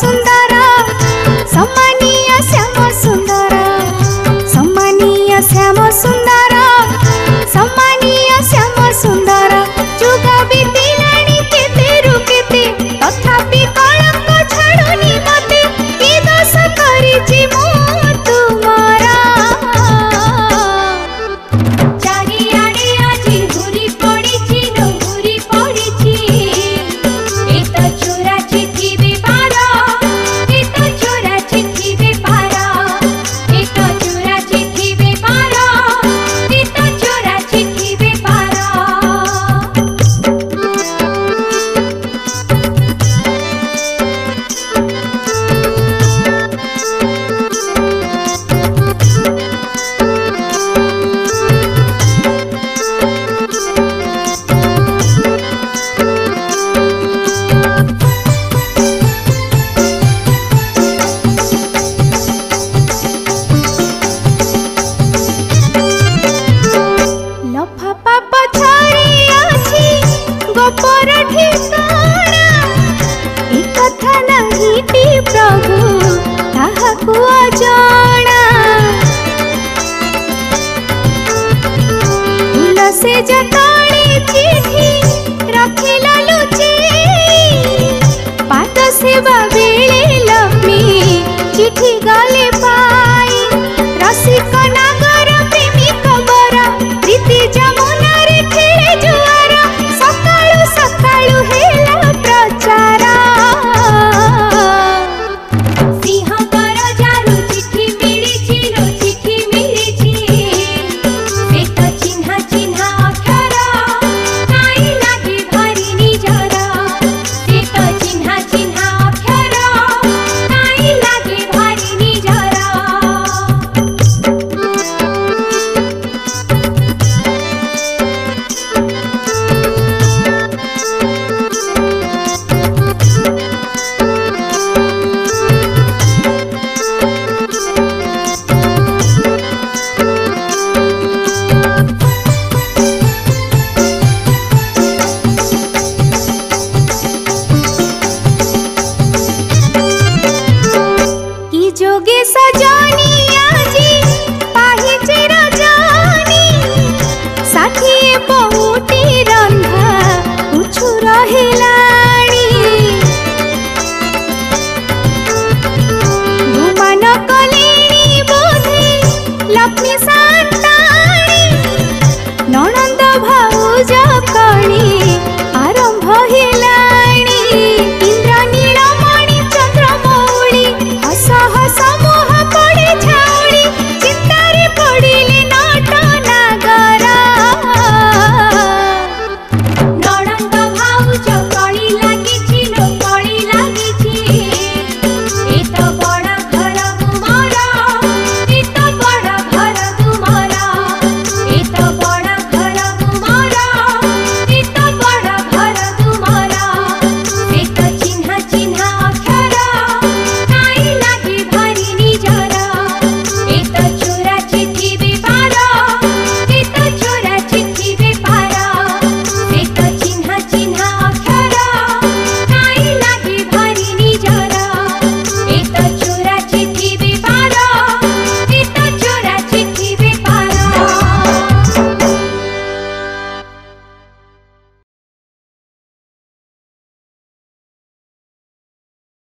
सुंदर सम्मानीय श्याम सुंदर सम्मानीय श्याम सुंदर सम्मानीय श्याम सुंदर जुग बीतिलाणी केते रुकेते तथापि कलंक छाड़ुनी मते कि दोष करिछि मु तुमारा चारिआडे आजि घुरी पड़िछि नो घुरी पड़िछि ए तो चोरा चिट्ठी बेपार ए तो चोरा चिट्ठी बेपार ए तो चोरा चिट्ठी बेपार ए तो चोरा चिट्ठी बेपार लफा पाप छाड़ी आछि गोपर ठिकाना ए कथा नहीं टी प्रभु ताहाकु